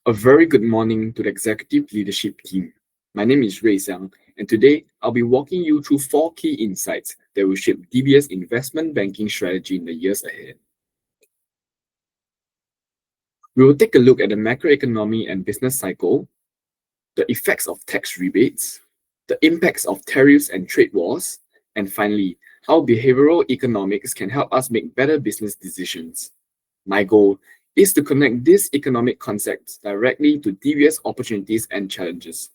A very good morning to the executive leadership team. My name is Xiang, and today I'll be walking you through four key insights that will shape DBS investment banking strategy in the years ahead. We will take a look at the macroeconomy and business cycle, the effects of tax rebates, the impacts of tariffs and trade wars, and finally, how behavioral economics can help us make better business decisions. My goal is to connect these economic concepts directly to DBS opportunities and challenges.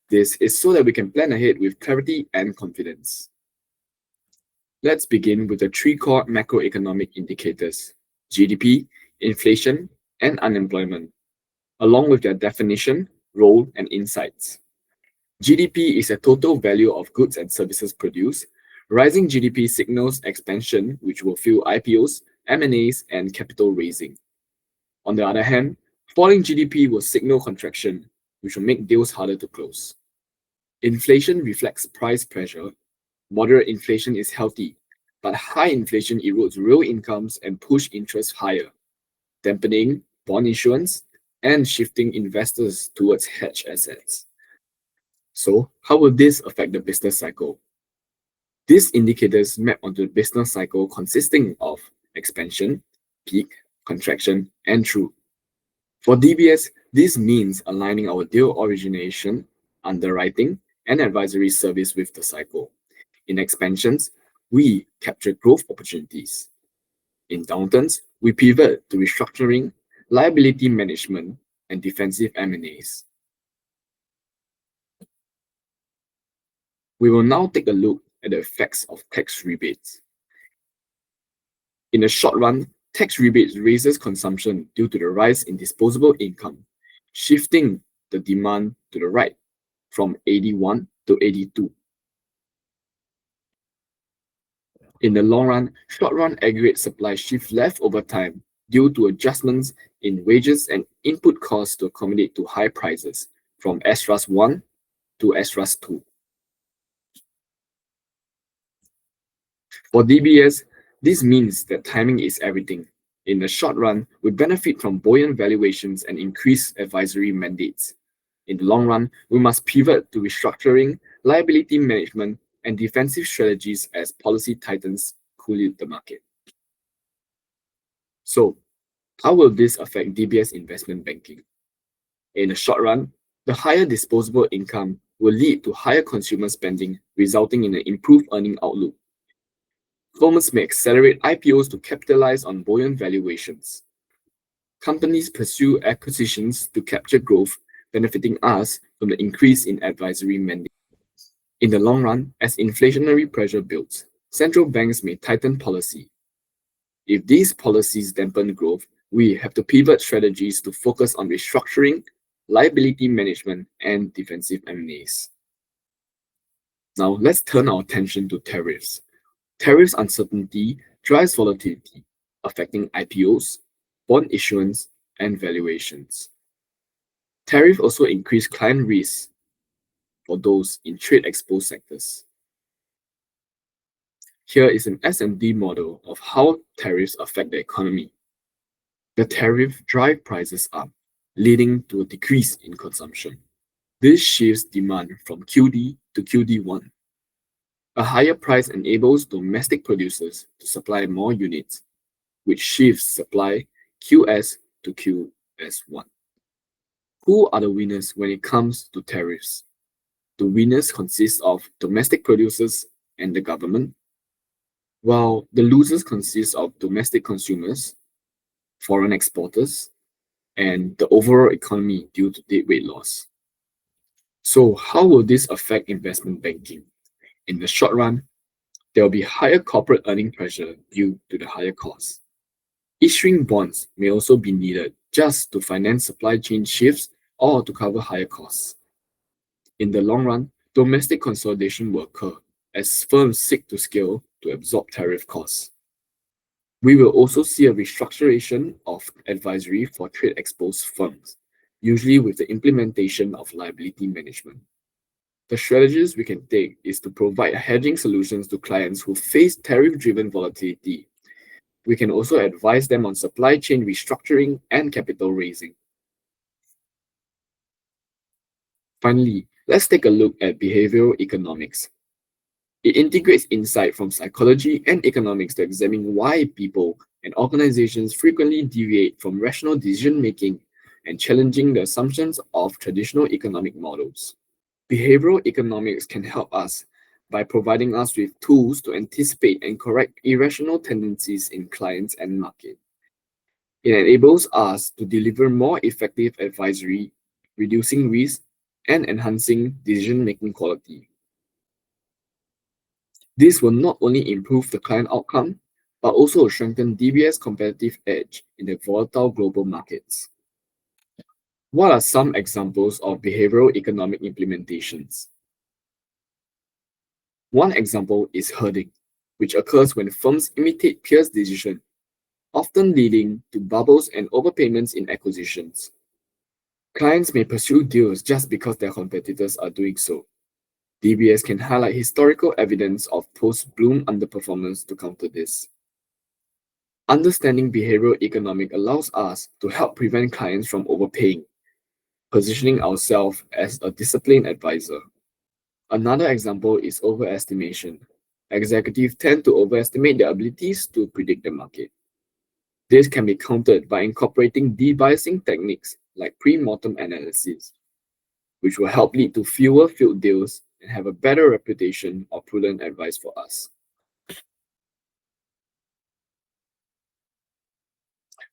This is so that we can plan ahead with clarity and confidence. Let's begin with the three core macroeconomic indicators: GDP, inflation, and unemployment, along with their definition, role, and insights. GDP is a total value of goods and services produced. Rising GDP signals expansion, which will fuel IPOs, M&As, and capital raising. On the other hand, falling GDP will signal contraction, which will make deals harder to close. Inflation reflects price pressure. Moderate inflation is healthy, but high inflation erodes real incomes and push interest higher, dampening bond issuance and shifting investors towards hedge assets. So, how will this affect the business cycle? These indicators map onto the business cycle consisting of expansion, peak, contraction, and trough. For DBS, this means aligning our deal origination, underwriting, and advisory service with the cycle. In expansions, we capture growth opportunities. In downturns, we pivot to restructuring, liability management, and defensive M&As. We will now take a look at the effects of tax rebates. In the short run, tax rebates raises consumption due to the rise in disposable income, shifting the demand to the right from 81 to 82. In the long run, short-run aggregate supply shifts left over time due to adjustments in wages and input costs to accommodate to high prices from S-1 to S-2. For DBS, this means that timing is everything. In the short run, we benefit from buoyant valuations and increased advisory mandates. In the long run, we must pivot to restructuring, liability management, and defensive strategies as policy tightens cool the market. So, how will this affect DBS investment banking? In the short run, the higher disposable income will lead to higher consumer spending, resulting in an improved earning outlook. Firms may accelerate IPOs to capitalize on buoyant valuations. Companies pursue acquisitions to capture growth, benefiting us from the increase in advisory mandates. In the long run, as inflationary pressure builds, central banks may tighten policy. If these policies dampen growth, we have to pivot strategies to focus on restructuring, liability management, and defensive M&As. Now, let's turn our attention to tariffs. Tariffs uncertainty drives volatility, affecting IPOs, bond issuance, and valuations. Tariffs also increase client risk for those in trade-exposed sectors. Here is an SMD model of how tariffs affect the economy. The tariff drive prices up, leading to a decrease in consumption. This shifts demand from QD to QD1. A higher price enables domestic producers to supply more units, which shifts supply QS to QS1. Who are the winners when it comes to tariffs? The winners consist of domestic producers and the government, while the losers consist of domestic consumers, foreign exporters, and the overall economy due to deadweight loss. So how will this affect investment banking? In the short run, there will be higher corporate earning pressure due to the higher costs. Issuing bonds may also be needed just to finance supply chain shifts or to cover higher costs. In the long run, domestic consolidation will occur as firms seek to scale to absorb tariff costs. We will also see a restructuration of advisory for trade-exposed firms, usually with the implementation of liability management. The strategies we can take is to provide hedging solutions to clients who face tariff-driven volatility. We can also advise them on supply chain restructuring and capital raising. Finally, let's take a look at behavioral economics. It integrates insight from psychology and economics to examine why people and organizations frequently deviate from rational decision making and challenging the assumptions of traditional economic models. Behavioral economics can help us by providing us with tools to anticipate and correct irrational tendencies in clients and market. It enables us to deliver more effective advisory, reducing risk, and enhancing decision-making quality. This will not only improve the client outcome, but also strengthen DBS' competitive edge in the volatile global markets. What are some examples of behavioral economic implementations? One example is herding, which occurs when firms imitate peers' decisions, often leading to bubbles and overpayments in acquisitions. Clients may pursue deals just because their competitors are doing so. DBS can highlight historical evidence of post-bloom underperformance to counter this. Understanding behavioral economic allows us to help prevent clients from overpaying, positioning ourselves as a disciplined advisor. Another example is overestimation. Executives tend to overestimate their abilities to predict the market. This can be countered by incorporating debiasing techniques like pre-mortem analysis, which will help lead to fewer failed deals and have a better reputation or prudent advice for us.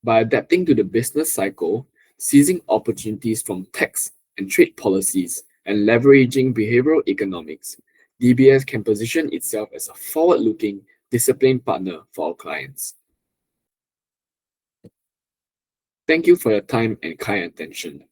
By adapting to the business cycle, seizing opportunities from tax and trade policies, and leveraging behavioral economics, DBS can position itself as a forward-looking, disciplined partner for our clients. Thank you for your time and kind attention.